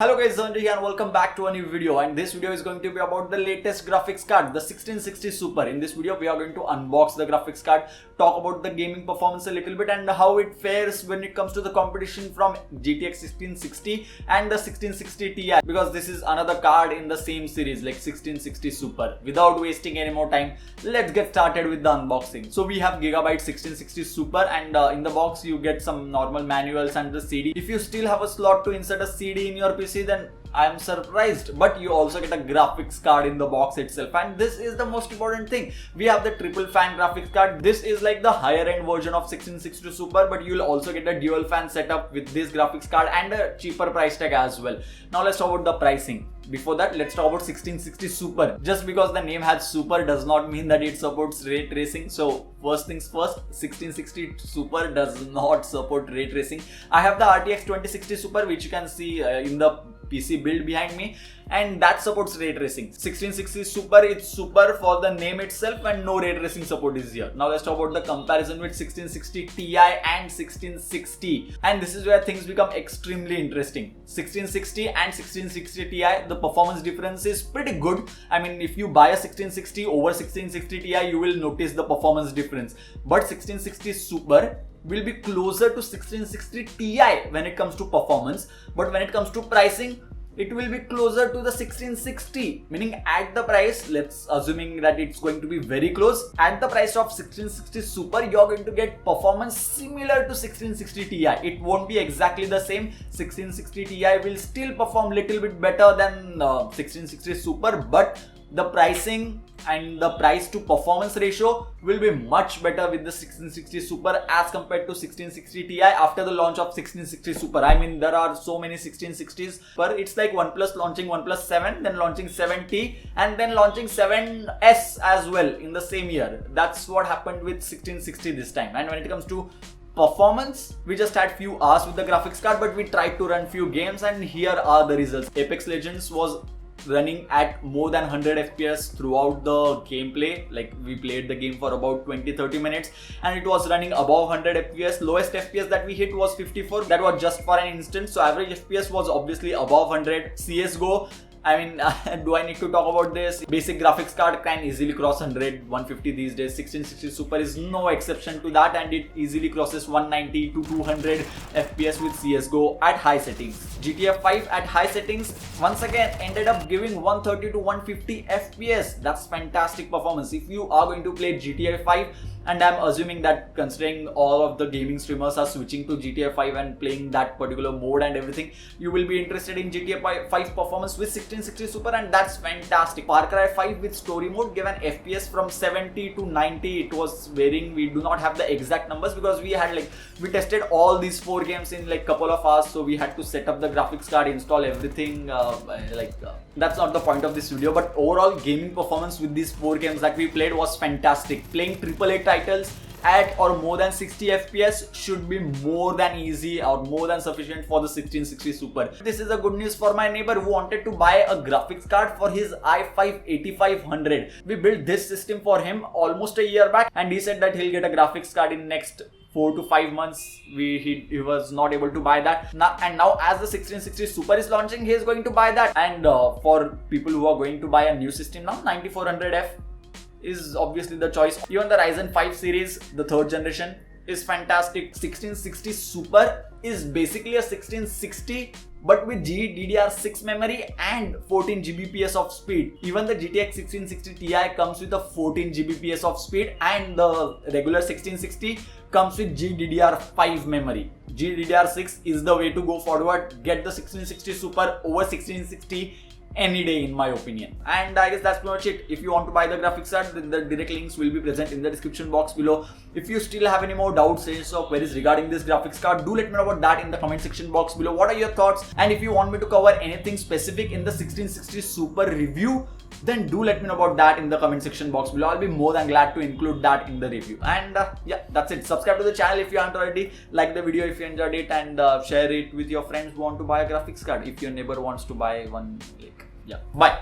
Hello guys, Dhananjay here and welcome back to a new video, and this video is going to be about the latest graphics card, the 1660 Super. In this video we are going to unbox the graphics card, talk about the gaming performance a little bit and how it fares when it comes to the competition from GTX 1660 and the 1660 Ti, because this is another card in the same series like 1660 Super. Without wasting any more time, let's get started with the unboxing. So we have Gigabyte 1660 Super, and in the box you get some normal manuals and the CD. If you still have a slot to insert a CD in your PC, then I am surprised, but you also get a graphics card in the box itself, and this is the most important thing. We have the triple fan graphics card. This is like the higher end version of 1660 Super, but you will also get a dual fan setup with this graphics card and a cheaper price tag as well. Now let's talk about the pricing. Before that, let's talk about 1660 Super. Just because the name has Super does not mean that it supports ray tracing. So first things first, 1660 Super does not support ray tracing. I have the RTX 2060 Super, which you can see in the PC build behind me, and that supports ray tracing. 1660 Super, it's super for the name itself, and no ray tracing support is here. Now let's talk about the comparison with 1660 Ti and 1660, and this is where things become extremely interesting. 1660 and 1660 Ti, the performance difference is pretty good. I mean, if you buy a 1660 over 1660 Ti, you will notice the performance difference, but 1660 Super will be closer to 1660 Ti when it comes to performance, but when it comes to pricing, it will be closer to the 1660, meaning at the price, let's assuming that it's going to be very close, at the price of 1660 Super, you're going to get performance similar to 1660 Ti. It won't be exactly the same. 1660 Ti will still perform little bit better than 1660 Super, but the pricing and the price to performance ratio will be much better with the 1660 Super as compared to 1660 Ti after the launch of 1660 Super. I mean, there are so many 1660s, but it's like OnePlus launching OnePlus 7, then launching 7T, and then launching 7S as well in the same year. That's what happened with 1660 this time. And when it comes to performance, we just had few hours with the graphics card, but we tried to run few games, and here are the results. Apex Legends was running at more than 100 fps throughout the gameplay. Like, we played the game for about 20-30 minutes and it was running above 100 fps. Lowest fps that we hit was 54. That was just for an instant, so average fps was obviously above 100. CSGO, I mean, do I need to talk about this? Basic graphics card can easily cross 100, 150 these days. 1660 Super is no exception to that, and it easily crosses 190 to 200 FPS with CSGO at high settings. GTA 5 at high settings once again ended up giving 130 to 150 FPS. That's fantastic performance. If you are going to play GTA 5, and I'm assuming that considering all of the gaming streamers are switching to GTA 5 and playing that particular mode and everything, you will be interested in GTA 5 performance with 1660 Super, and that's fantastic. Far Cry 5 with story mode gave an FPS from 70 to 90. It was varying. We do not have the exact numbers because we tested all these 4 games in like couple of hours, so we had to set up the graphics card, install everything. That's not the point of this video, but overall gaming performance with these 4 games that we played was fantastic. Playing AAA titles at or more than 60 FPS should be more than easy or more than sufficient for the 1660 Super. This is a good news for my neighbor who wanted to buy a graphics card for his i5 8500. We built this system for him almost a year back, and he said that he'll get a graphics card in next 4 to 5 months. He was not able to buy that. Now as the 1660 Super is launching, he is going to buy that. And for people who are going to buy a new system now, 9400F is obviously the choice. Even the Ryzen 5 series, the 3rd generation, is fantastic. 1660 Super is basically a 1660 but with GDDR6 memory and 14 Gbps of speed. Even the GTX 1660 Ti comes with a 14 Gbps of speed, and the regular 1660 comes with GDDR5 memory. GDDR6 is the way to go forward. Get the 1660 Super over 1660 any day, in my opinion. And I guess that's pretty much it. If you want to buy the graphics card, then the direct links will be present in the description box below. If you still have any more doubts, suggestions or queries regarding this graphics card, do let me know about that in the comment section box below. What are your thoughts? And if you want me to cover anything specific in the 1660 Super review, then do let me know about that in the comment section box below. I'll be more than glad to include that in the review. And yeah, that's it. Subscribe to the channel if you haven't already, like the video if you enjoyed it, and share it with your friends who want to buy a graphics card if your neighbor wants to buy one. Yeah, bye.